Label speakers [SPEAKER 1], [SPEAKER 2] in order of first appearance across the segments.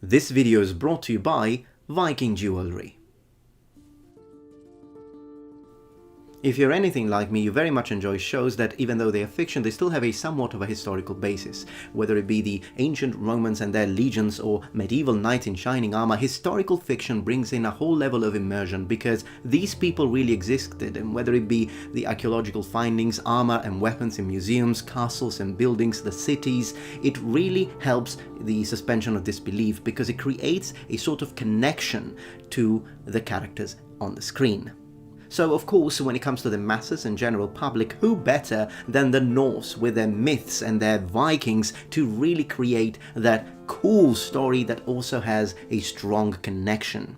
[SPEAKER 1] This video is brought to you by Viking Jewelry. If you're anything like me, you very much enjoy shows that, even though they are fiction, they still have a somewhat of a historical basis. Whether it be the ancient Romans and their legions or medieval knights in shining armor, historical fiction brings in a whole level of immersion because these people really existed, and whether it be the archaeological findings, armor and weapons in museums, castles and buildings, the cities, it really helps the suspension of disbelief because it creates a sort of connection to the characters on the screen. So of course, when it comes to the masses and general public, who better than the Norse with their myths and their Vikings to really create that cool story that also has a strong connection.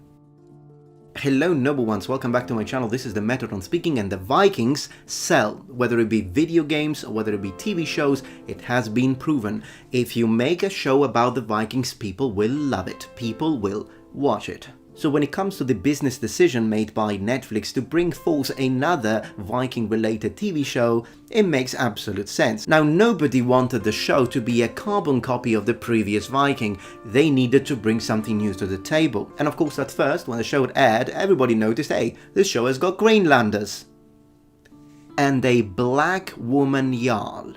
[SPEAKER 1] Hello noble ones, welcome back to my channel. This is the Metatron speaking, and the Vikings sell. Whether it be video games or whether it be TV shows, it has been proven. If you make a show about the Vikings, people will love it. People will watch it. So when it comes to the business decision made by Netflix to bring forth another Viking-related TV show, it makes absolute sense. Now, nobody wanted the show to be a carbon copy of the previous Viking. They needed to bring something new to the table. And of course, at first, when the show had aired, everybody noticed, hey, this show has got Greenlanders. And a black woman Jarl.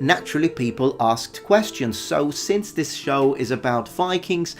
[SPEAKER 1] Naturally, people asked questions. So since this show is about Vikings,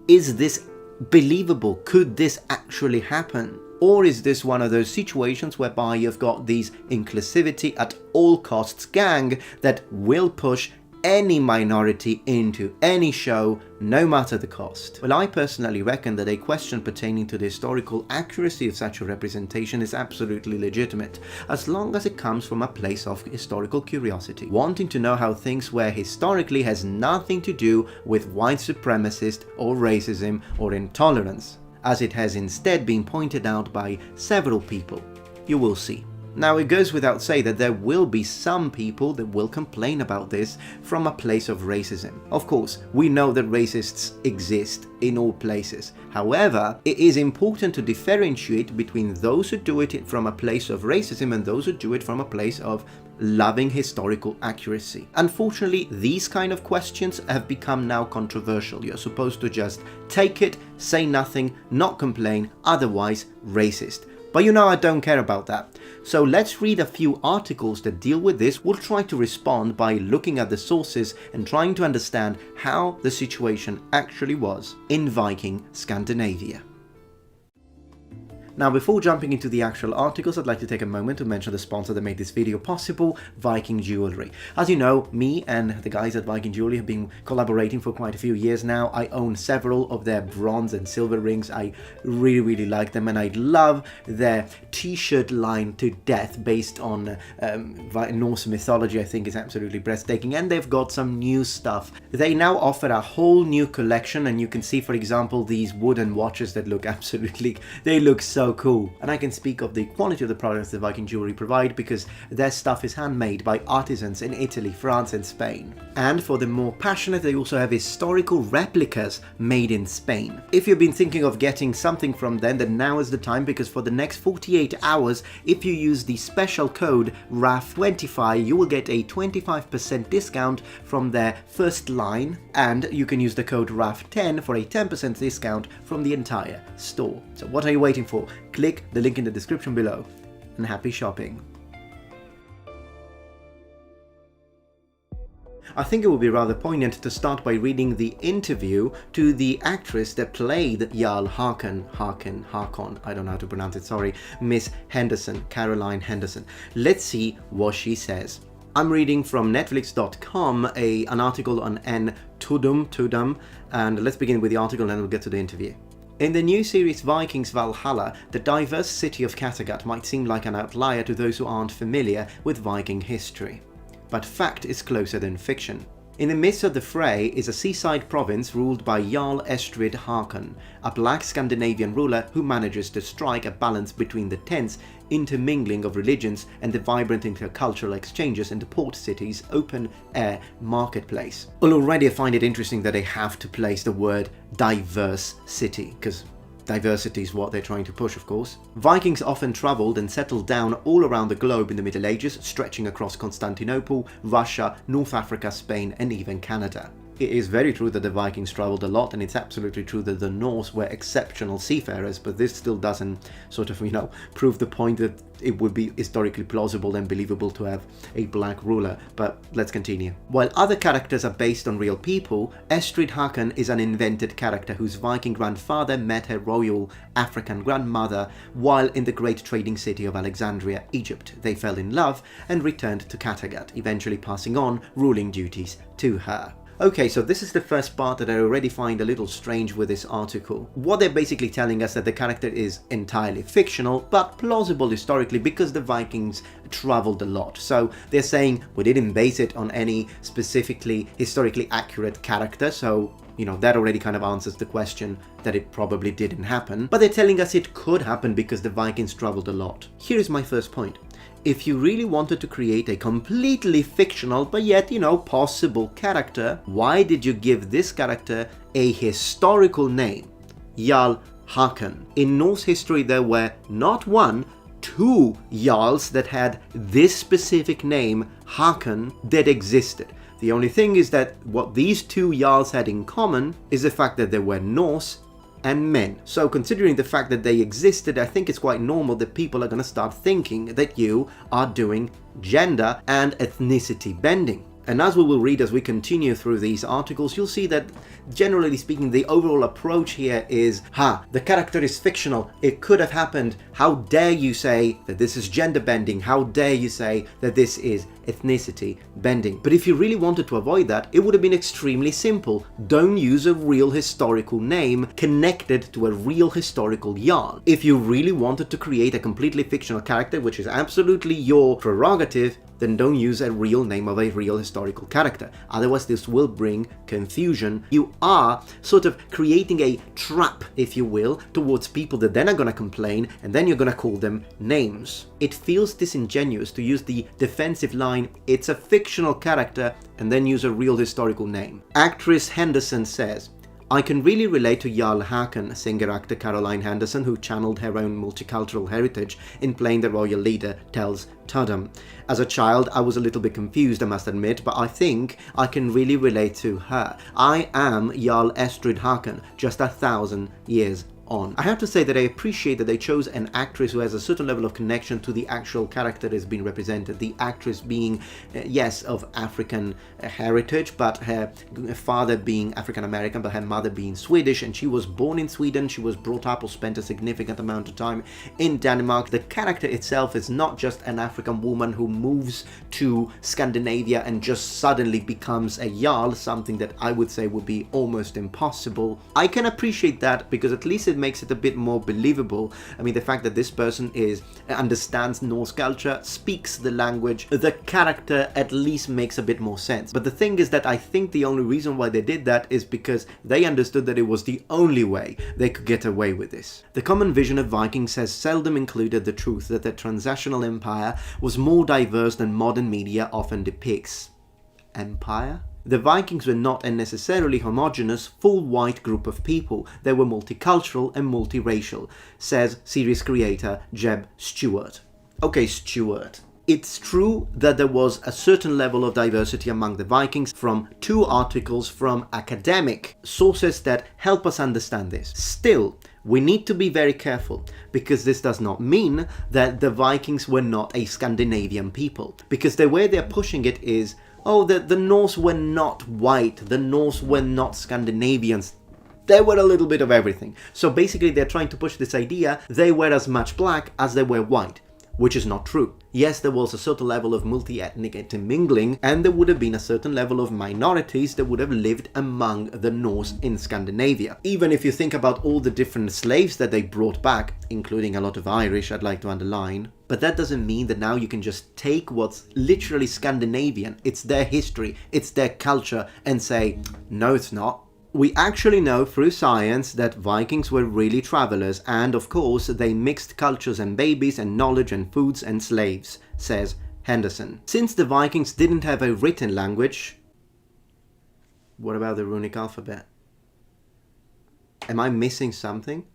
[SPEAKER 1] is this believable? Could this actually happen? Or is this one of those situations whereby you've got these inclusivity at all costs gang that will push any minority into any show, no matter the cost? Well, I personally reckon that a question pertaining to the historical accuracy of such a representation is absolutely legitimate, as long as it comes from a place of historical curiosity. Wanting to know how things were historically has nothing to do with white supremacist or racism or intolerance, as it has instead been pointed out by several people. You will see. Now, it goes without saying that there will be some people that will complain about this from a place of racism. Of course, we know that racists exist in all places. However, it is important to differentiate between those who do it from a place of racism and those who do it from a place of loving historical accuracy. Unfortunately, these kind of questions have become now controversial. You're supposed to just take it, say nothing, not complain, otherwise racist. But you know I don't care about that. So let's read a few articles that deal with this. We'll try to respond by looking at the sources and trying to understand how the situation actually was in Viking Scandinavia. Now, before jumping into the actual articles, I'd like to take a moment to mention the sponsor that made this video possible, Viking Jewelry. As you know, me and the guys at Viking Jewelry have been collaborating for quite a few years now. I own several of their bronze and silver rings. I really like them, and I love their t-shirt line to death based on Norse mythology. I think is absolutely breathtaking, and they've got some new stuff. They now offer a whole new collection, and you can see, for example, these wooden watches that look absolutely, they look so cool. And I can speak of the quality of the products that Viking Jewelry provide because their stuff is handmade by artisans in Italy, France and Spain. And for the more passionate, they also have historical replicas made in Spain. If you've been thinking of getting something from them, then now is the time, because for the next 48 hours, if you use the special code RAF25, you will get a 25% discount from their first line, and you can use the code RAF10 for a 10% discount from the entire store. So what are you waiting for? Click the link in the description below, and happy shopping. I think it would be rather poignant to start by reading the interview to the actress that played Jalhacan, I don't know how to pronounce it, sorry, Miss Henderson, Caroline Henderson. Let's see what she says. I'm reading from netflix.com an article on N. Tudum, and let's begin with the article and then we'll get to the interview. In the new series Vikings Valhalla, the diverse city of Kattegat might seem like an outlier to those who aren't familiar with Viking history. But fact is closer than fiction. In the midst of the fray is a seaside province ruled by Jarl Estrid Haken, a black Scandinavian ruler who manages to strike a balance between the tense intermingling of religions and the vibrant intercultural exchanges in the port city's open-air marketplace. Well, already I find it interesting that they have to place the word diverse city, because diversity is what they're trying to push, of course. Vikings often travelled and settled down all around the globe in the Middle Ages, stretching across Constantinople, Russia, North Africa, Spain and even Canada. It is very true that the Vikings traveled a lot, and it's absolutely true that the Norse were exceptional seafarers, but this still doesn't sort of, prove the point that it would be historically plausible and believable to have a black ruler. But let's continue. While other characters are based on real people, Estrid Haken is an invented character whose Viking grandfather met her royal African grandmother while in the great trading city of Alexandria, Egypt. They fell in love and returned to Kattegat, eventually passing on ruling duties to her. Okay, so this is the first part that I already find a little strange with this article. What they're basically telling us that the character is entirely fictional, but plausible historically because the Vikings traveled a lot. So they're saying we didn't base it on any specifically historically accurate character, so that already kind of answers the question that it probably didn't happen. But they're telling us it could happen because the Vikings traveled a lot. Here is my first point. If you really wanted to create a completely fictional but yet, possible character, why did you give this character a historical name? Jalhacan. In Norse history there were not one, two Jarls that had this specific name, Haken, that existed. The only thing is that what these two Jarls had in common is the fact that they were Norse and men. So considering the fact that they existed, I think it's quite normal that people are going to start thinking that you are doing gender and ethnicity bending. And as we will read as we continue through these articles, you'll see that, generally speaking, the overall approach here is, the character is fictional, it could have happened, how dare you say that this is gender bending, how dare you say that this is ethnicity bending. But if you really wanted to avoid that, it would have been extremely simple. Don't use a real historical name connected to a real historical yarn. If you really wanted to create a completely fictional character, which is absolutely your prerogative, then don't use a real name of a real historical character. Otherwise this will bring confusion. You are sort of creating a trap, if you will, towards people that then are going to complain, and then you're going to call them names. It feels disingenuous to use the defensive line, it's a fictional character, and then use a real historical name. Actress Henderson says, I can really relate to Jalhacan, singer-actor Caroline Henderson, who channeled her own multicultural heritage in playing the royal leader, tells Tudham. As a child, I was a little bit confused, I must admit, but I think I can really relate to her. I am Jarl Estrid Haken, just 1,000 years on. I have to say that I appreciate that they chose an actress who has a certain level of connection to the actual character that is being represented. The actress being, yes, of African heritage, but her father being African American, but her mother being Swedish, and she was born in Sweden. She was brought up or spent a significant amount of time in Denmark. The character itself is not just an African woman who moves to Scandinavia and just suddenly becomes a Jarl, something that I would say would be almost impossible. I can appreciate that because at least it makes it a bit more believable. I mean, the fact that this person understands Norse culture, speaks the language, the character at least makes a bit more sense. But the thing is that I think the only reason why they did that is because they understood that it was the only way they could get away with this. The common vision of Vikings has seldom included the truth that their transnational empire was more diverse than modern media often depicts. Empire? The Vikings were not a necessarily homogeneous, full white group of people. They were multicultural and multiracial, says series creator Jeb Stewart. Okay, Stewart. It's true that there was a certain level of diversity among the Vikings from two articles from academic sources that help us understand this. Still, we need to be very careful, because this does not mean that the Vikings were not a Scandinavian people. Because the way they're pushing it is, oh, the Norse were not white, the Norse were not Scandinavians. They were a little bit of everything. So basically they're trying to push this idea they were as much black as they were white, which is not true. Yes, there was a certain level of multi-ethnic intermingling, and there would have been a certain level of minorities that would have lived among the Norse in Scandinavia. Even if you think about all the different slaves that they brought back, including a lot of Irish, I'd like to underline. But that doesn't mean that now you can just take what's literally Scandinavian, it's their history, it's their culture, and say, no, it's not. We actually know through science that Vikings were really travelers, and of course they mixed cultures and babies and knowledge and foods and slaves, says Henderson. Since the Vikings didn't have a written language, what about the runic alphabet? Am I missing something?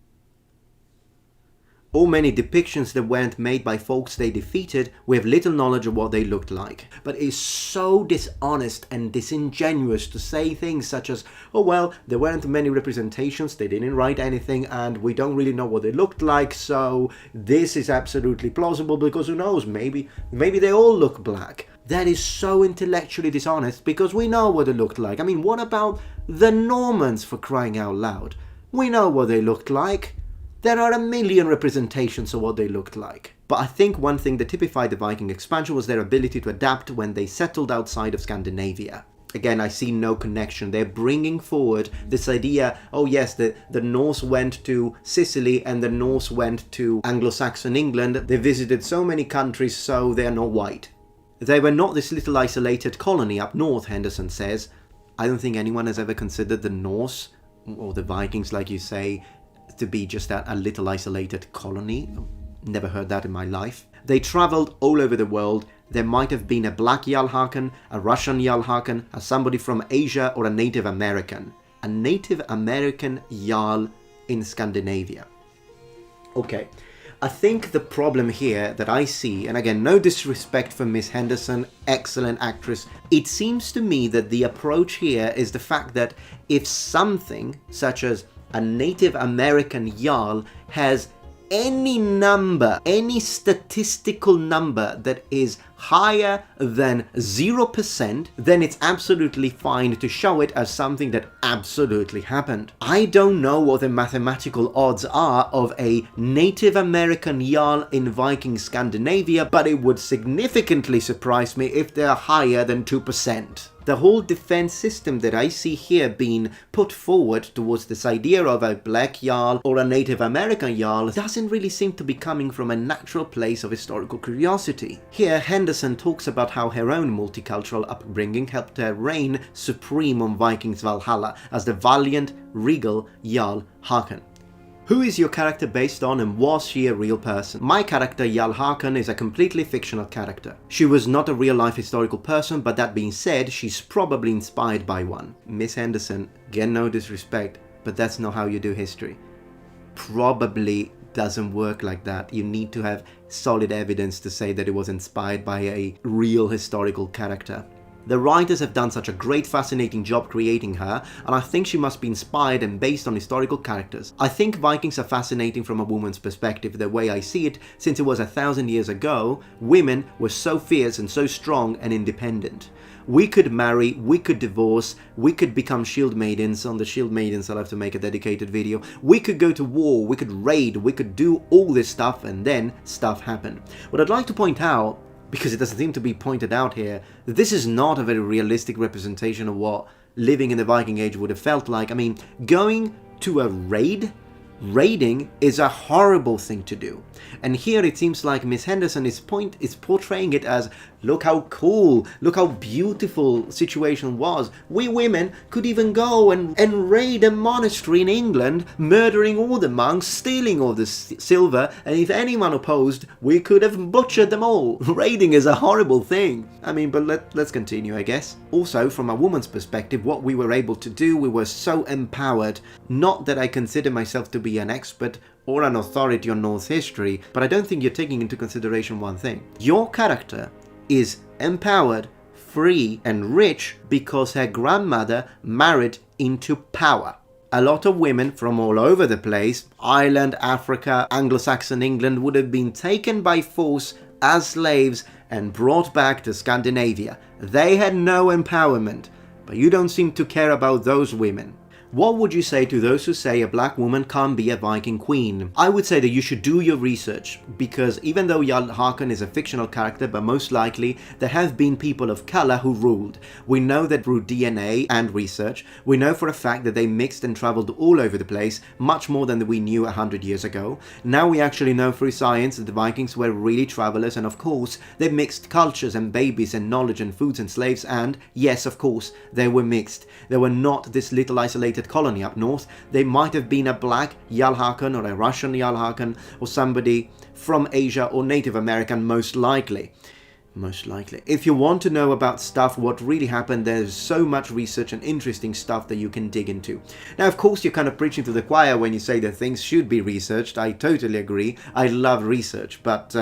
[SPEAKER 1] or many depictions that weren't made by folks they defeated, we have little knowledge of what they looked like. But it's so dishonest and disingenuous to say things such as, oh well, there weren't many representations, they didn't write anything, and we don't really know what they looked like, so this is absolutely plausible because who knows, maybe they all look black. That is so intellectually dishonest because we know what they looked like. I mean, what about the Normans, for crying out loud? We know what they looked like. There are a million representations of what they looked like. But I think one thing that typified the Viking expansion was their ability to adapt when they settled outside of Scandinavia. Again, I see no connection. They're bringing forward this idea, oh yes, the Norse went to Sicily and the Norse went to Anglo-Saxon England. They visited so many countries, so they are not white. They were not this little isolated colony up north, Henderson says. I don't think anyone has ever considered the Norse, or the Vikings like you say, to be just a little isolated colony. Never heard that in my life. They travelled all over the world. There might have been a black Jalhacan, a Russian Jalhacan, a somebody from Asia, or a Native American. A Native American Jarl in Scandinavia. Okay, I think the problem here that I see, and again, no disrespect for Miss Henderson, excellent actress, it seems to me that the approach here is the fact that if something, such as a Native American Jarl, has any number, any statistical number that is higher than 0%, then it's absolutely fine to show it as something that absolutely happened. I don't know what the mathematical odds are of a Native American Jarl in Viking Scandinavia, but it would significantly surprise me if they're higher than 2%. The whole defense system that I see here being put forward towards this idea of a black Jarl or a Native American Jarl doesn't really seem to be coming from a natural place of historical curiosity. Here, Henderson talks about how her own multicultural upbringing helped her reign supreme on Vikings Valhalla as the valiant, regal Jarl Haken. Who is your character based on, and was she a real person? My character Jalhacan is a completely fictional character. She was not a real-life historical person, but that being said, she's probably inspired by one. Miss Henderson, get no disrespect, but that's not how you do history. Probably doesn't work like that. You need to have solid evidence to say that it was inspired by a real historical character. The writers have done such a great, fascinating job creating her, and I think she must be inspired and based on historical characters. I think Vikings are fascinating from a woman's perspective, the way I see it, since it was 1,000 years ago, women were so fierce and so strong and independent. We could marry, we could divorce, we could become shield maidens. On the shield maidens I'll have to make a dedicated video. We could go to war, we could raid, we could do all this stuff, and then stuff happened. What I'd like to point out, because it doesn't seem to be pointed out here, that this is not a very realistic representation of what living in the Viking Age would have felt like. I mean, going to a raiding is a horrible thing to do. And here it seems like Miss Henderson is portraying it as, look how cool, look how beautiful situation was. We women could even go and raid a monastery in England, murdering all the monks, stealing all the silver, and if anyone opposed, we could have butchered them all. Raiding is a horrible thing. I mean, but let's continue, I guess. Also, from a woman's perspective, what we were able to do, we were so empowered. Not that I consider myself to be an expert or an authority on Norse history, but I don't think you're taking into consideration one thing. Your character is empowered, free, and rich because her grandmother married into power. A lot of women from all over the place, Ireland, Africa, Anglo-Saxon England, would have been taken by force as slaves and brought back to Scandinavia. They had no empowerment, but you don't seem to care about those women. What would you say to those who say a black woman can't be a Viking queen? I would say that you should do your research, because even though Jalhacan is a fictional character, but most likely there have been people of color who ruled. We know that through DNA and research, we know for a fact that they mixed and traveled all over the place, much more than we knew 100 years ago. Now we actually know through science that the Vikings were really travelers, and of course, they mixed cultures and babies and knowledge and foods and slaves, and yes, of course, they were mixed. They were not this little isolated colony up north. They might have been a black Jalhacan or a Russian Jalhacan or somebody from Asia or Native American, most likely. Most likely. If you want to know about stuff, what really happened, there's so much research and interesting stuff that you can dig into. Now, of course, you're kind of preaching to the choir when you say that things should be researched. I totally agree. I love research, but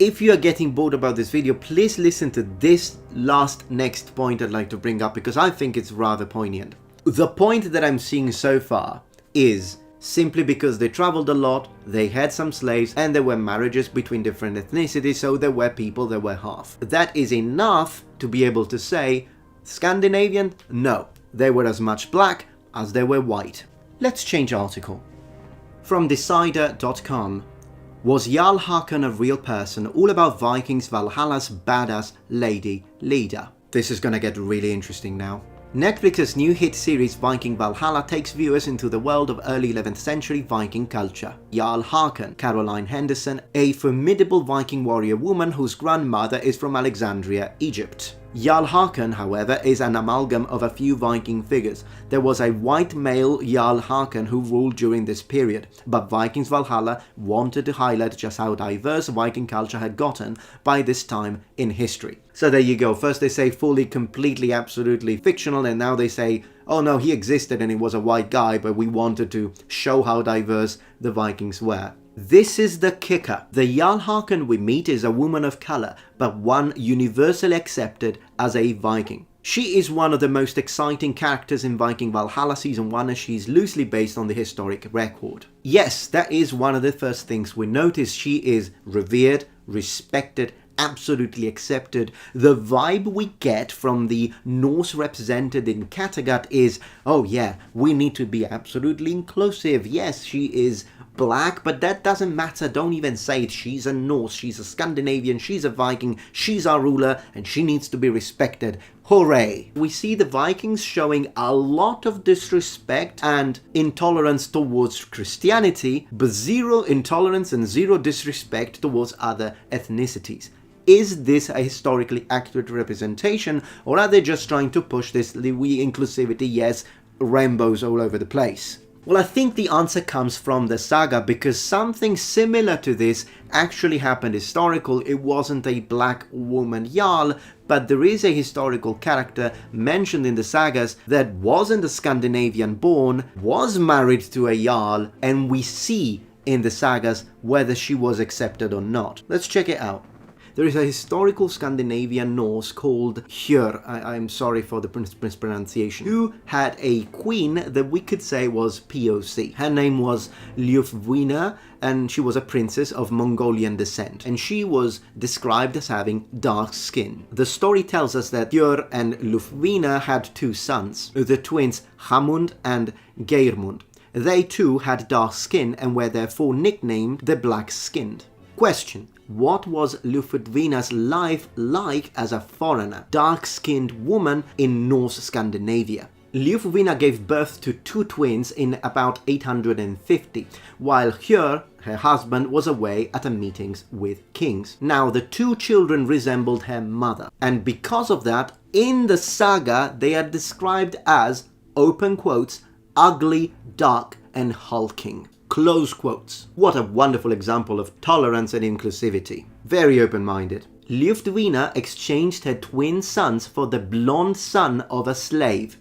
[SPEAKER 1] if you are getting bored about this video, please listen to this next point I'd like to bring up, because I think it's rather poignant. The point that I'm seeing so far is simply because they traveled a lot, they had some slaves, and there were marriages between different ethnicities, so there were people that were half. That is enough to be able to say, Scandinavian? No. They were as much black as they were white. Let's change article. From Decider.com. Was Jalhacan a real person? All about Vikings Valhalla's badass lady leader. This is gonna get really interesting now. Netflix's new hit series Viking Valhalla takes viewers into the world of early 11th century Viking culture. Jalhacan, Caroline Henderson, a formidable Viking warrior woman whose grandmother is from Alexandria, Egypt. Jalhacan, however, is an amalgam of a few Viking figures. There was a white male Jalhacan who ruled during this period, but Vikings Valhalla wanted to highlight just how diverse Viking culture had gotten by this time in history. So there you go. First they say fully, completely, absolutely fictional, and now they say, oh no, he existed and he was a white guy, but we wanted to show how diverse the Vikings were. This is the kicker. The Jalhacan we meet is a woman of color, but one universally accepted as a Viking. She is one of the most exciting characters in Viking Valhalla Season 1, as she is loosely based on the historic record. Yes, that is one of the first things we notice. She is revered, respected, absolutely accepted. The vibe we get from the Norse represented in Kattegat is, oh yeah, we need to be absolutely inclusive. Yes, she is black, but that doesn't matter. Don't even say it. She's a Norse, she's a Scandinavian, she's a Viking, she's our ruler, and she needs to be respected. Hooray! We see the Vikings showing a lot of disrespect and intolerance towards Christianity, but zero intolerance and zero disrespect towards other ethnicities. Is this a historically accurate representation, or are they just trying to push this inclusivity, yes, rainbows all over the place? Well, I think the answer comes from the saga, because something similar to this actually happened historical. It wasn't a black woman Jarl, but there is a historical character mentioned in the sagas that wasn't a Scandinavian born, was married to a Jarl, and we see in the sagas whether she was accepted or not. Let's check it out. There is a historical Scandinavian Norse called Hjör, I'm sorry for the mispronunciation, who had a queen that we could say was POC. Her name was Ljufvina, and she was a princess of Mongolian descent, and she was described as having dark skin. The story tells us that Hjör and Ljufvina had two sons, the twins Hamund and Geirmund. They too had dark skin and were therefore nicknamed the Black-Skinned. Question. What was Ljufvina's life like as a foreigner, dark-skinned woman in Norse Scandinavia? Ljufvina gave birth to two twins in about 850, while Hjör, her husband, was away at a meetings with kings. Now, the two children resembled her mother, and because of that, in the saga, they are described as, open quotes, ugly, dark, and hulking. Close quotes. What a wonderful example of tolerance and inclusivity. Very open-minded. Ljufvina exchanged her twin sons for the blonde son of a slave,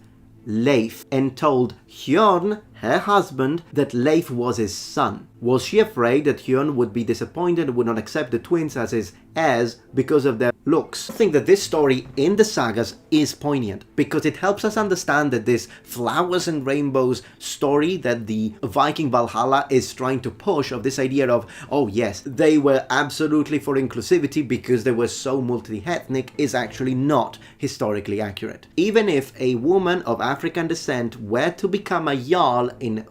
[SPEAKER 1] Leif, and told Hjörn, her husband, that Leif was his son. Was she afraid that Hjörn would be disappointed and would not accept the twins as his heirs because of their looks? I think that this story in the sagas is poignant, because it helps us understand that this flowers and rainbows story that the Viking Valhalla is trying to push, of this idea of, oh yes, they were absolutely for inclusivity because they were so multi-ethnic, is actually not historically accurate. Even if a woman of African descent were to become a Jarl in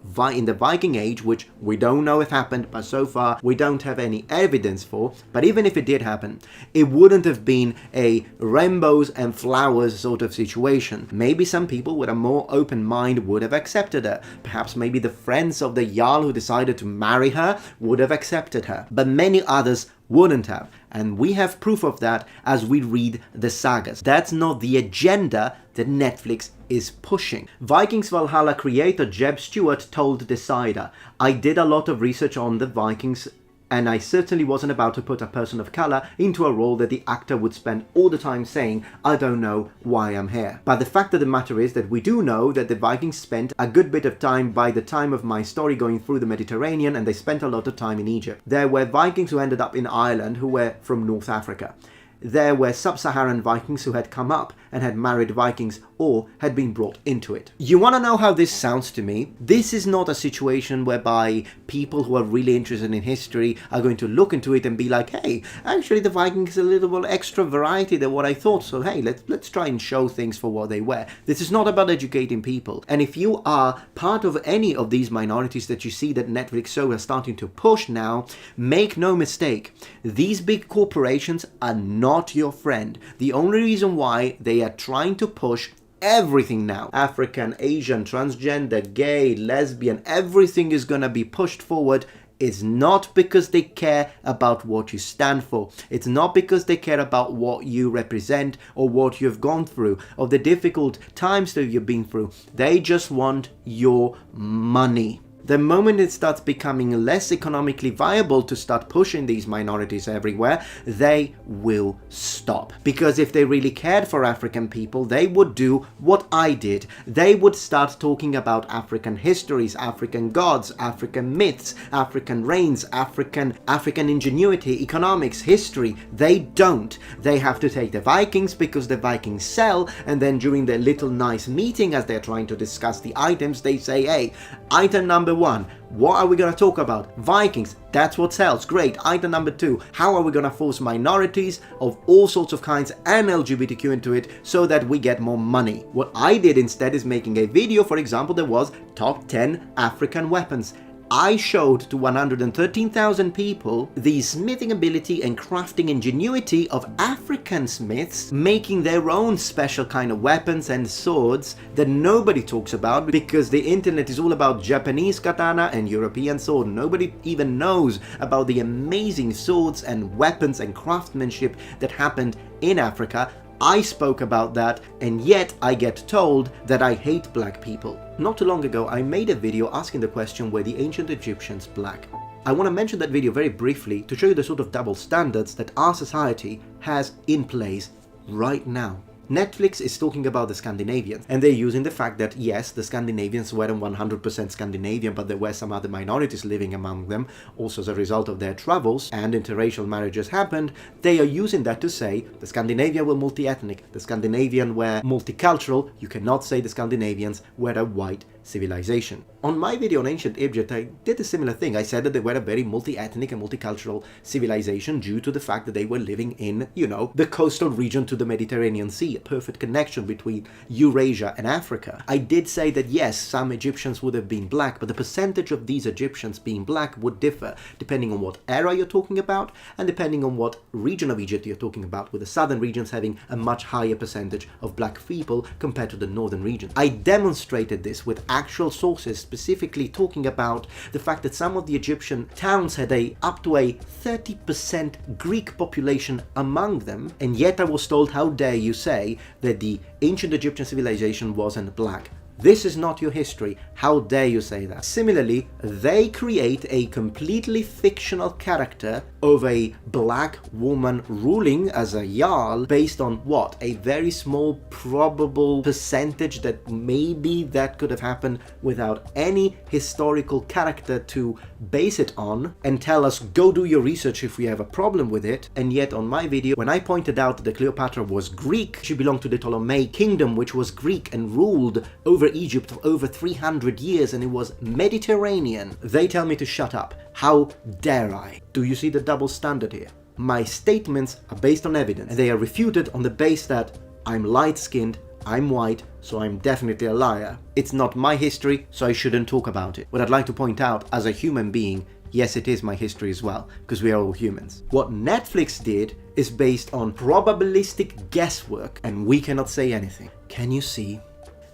[SPEAKER 1] the Viking Age, which we don't know if happened, but so far we don't have any evidence for, but even if it did happen, it wouldn't have been a rainbows and flowers sort of situation. Maybe some people with a more open mind would have accepted her. Perhaps maybe the friends of the Jarl who decided to marry her would have accepted her, but many others wouldn't have, and we have proof of that as we read the sagas. That's not the agenda that Netflix is pushing. Vikings Valhalla creator Jeb Stewart told Decider, I did a lot of research on the Vikings And I certainly wasn't about to put a person of color into a role that the actor would spend all the time saying, I don't know why I'm here. But the fact of the matter is that we do know that the Vikings spent a good bit of time by the time of my story going through the Mediterranean, and they spent a lot of time in Egypt. There were Vikings who ended up in Ireland who were from North Africa. There were sub-Saharan Vikings who had come up and had married Vikings or had been brought into it. You want to know how this sounds to me? This is not a situation whereby people who are really interested in history are going to look into it and be like, hey, actually the Vikings is a little more extra variety than what I thought, so hey, let's try and show things for what they were. This is not about educating people. And if you are part of any of these minorities that you see that Netflix shows are starting to push now, make no mistake, these big corporations are not your friend. The only reason why they are trying to push everything now, African, Asian, transgender, gay, lesbian, everything is gonna be pushed forward, is not because they care about what you stand for. It's not because they care about what you represent or what you've gone through or the difficult times that you've been through. They just want your money. The moment it starts becoming less economically viable to start pushing these minorities everywhere, they will stop. Because if they really cared for African people, they would do what I did. They would start talking about African histories, African gods, African myths, African reigns, African ingenuity, economics, history. They don't. They have to take the Vikings because the Vikings sell, and then during their little nice meeting as they're trying to discuss the items, they say, hey, item number 1, what are we going to talk about? Vikings, that's what sells, great. Item number 2, how are we going to force minorities of all sorts of kinds and LGBTQ into it so that we get more money? What I did instead is making a video, for example, that was top 10 African weapons. I showed to 113,000 people the smithing ability and crafting ingenuity of African smiths making their own special kind of weapons and swords that nobody talks about because the internet is all about Japanese katana and European sword. Nobody even knows about the amazing swords and weapons and craftsmanship that happened in Africa. I spoke about that, and yet I get told that I hate black people. Not too long ago, I made a video asking the question, were the ancient Egyptians black? I want to mention that video very briefly to show you the sort of double standards that our society has in place right now. Netflix is talking about the Scandinavians, and they're using the fact that yes, the Scandinavians weren't 100% Scandinavian, but there were some other minorities living among them, also as a result of their travels, and interracial marriages happened. They are using that to say the Scandinavians were multi-ethnic, the Scandinavians were multicultural. You cannot say the Scandinavians were a white civilization. On my video on ancient Egypt, I did a similar thing. I said that they were a very multi-ethnic and multicultural civilization due to the fact that they were living in, the coastal region to the Mediterranean Sea, a perfect connection between Eurasia and Africa. I did say that yes, some Egyptians would have been black, but the percentage of these Egyptians being black would differ depending on what era you're talking about and depending on what region of Egypt you're talking about, with the southern regions having a much higher percentage of black people compared to the northern regions. I demonstrated this with actual sources, specifically talking about the fact that some of the Egyptian towns had up to a 30% Greek population among them, and yet I was told, how dare you say that the ancient Egyptian civilization wasn't black. This is not your history. How dare you say that? Similarly, they create a completely fictional character of a black woman ruling as a Jarl based on what? A very small probable percentage that maybe that could have happened without any historical character to base it on and tell us, go do your research if we have a problem with it. And yet on my video, when I pointed out that Cleopatra was Greek, she belonged to the Ptolemaic kingdom, which was Greek and ruled over Egypt for over 300 years, and it was Mediterranean. They tell me to shut up. How dare I? Do you see the double standard here? My statements are based on evidence, and they are refuted on the base that I'm light-skinned, I'm white, so I'm definitely a liar. It's not my history, so I shouldn't talk about it. What I'd like to point out, as a human being, yes, it is my history as well, because we are all humans. What Netflix did is based on probabilistic guesswork, and we cannot say anything. Can you see?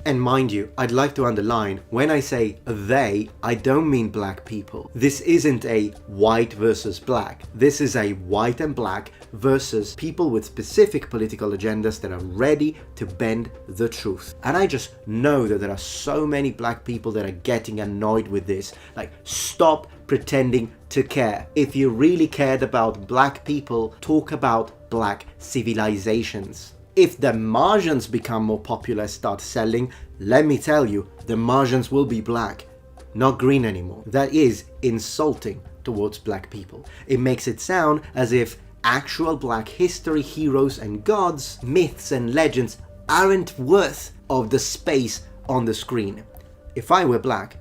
[SPEAKER 1] And mind you, I'd like to underline, when I say they, I don't mean black people. This isn't a white versus black. This is a white and black versus people with specific political agendas that are ready to bend the truth. And I just know that there are so many black people that are getting annoyed with this. Like, stop pretending to care. If you really cared about black people, talk about black civilizations. If the Martians become more popular, start selling, let me tell you, the Martians will be black, not green anymore. That is insulting towards black people. It makes it sound as if actual black history, heroes and gods, myths and legends aren't worth of the space on the screen. If I were black,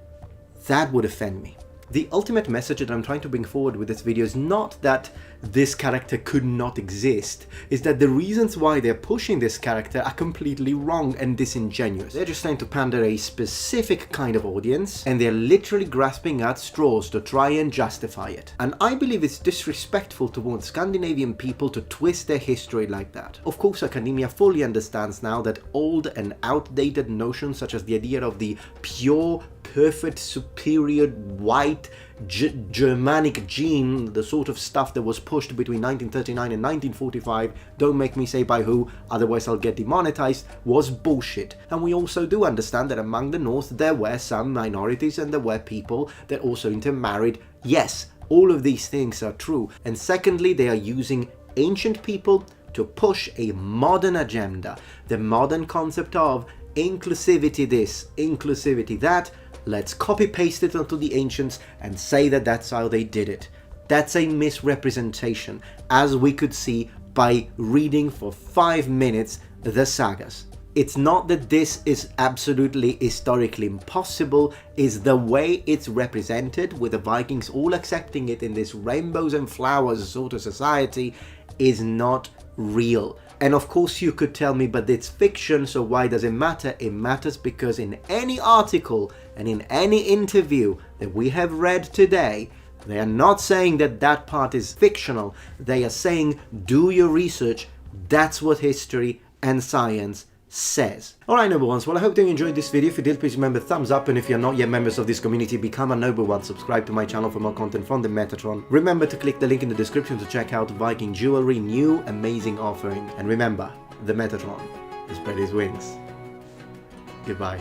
[SPEAKER 1] that would offend me. The ultimate message that I'm trying to bring forward with this video is not that this character could not exist, is that the reasons why they're pushing this character are completely wrong and disingenuous. They're just trying to pander a specific kind of audience, and they're literally grasping at straws to try and justify it. And I believe it's disrespectful towards Scandinavian people to twist their history like that. Of course, academia fully understands now that old and outdated notions such as the idea of the pure, perfect, superior, white, Germanic gene, the sort of stuff that was pushed between 1939 and 1945, don't make me say by who, otherwise I'll get demonetized, was bullshit. And we also do understand that among the North there were some minorities and there were people that also intermarried. Yes, all of these things are true. And secondly, they are using ancient people to push a modern agenda, the modern concept of inclusivity this, inclusivity that. Let's copy-paste it onto the ancients and say that that's how they did it. That's a misrepresentation, as we could see by reading for 5 minutes the Sagas. It's not that this is absolutely historically impossible, it's the way it's represented, with the Vikings all accepting it in this rainbows and flowers sort of society, is not real. And of course you could tell me, but it's fiction, so why does it matter? It matters because in any article and in any interview that we have read today, they are not saying that that part is fictional. They are saying, do your research. That's what history and science says. Alright, noble ones, well I hope that you enjoyed this video. If you did, please remember thumbs up, and if you're not yet members of this community, become a noble one. Subscribe to my channel for more content from the Metatron. Remember to click the link in the description to check out Viking Jewelry, new amazing offering. And remember, the Metatron has spread his wings. Goodbye.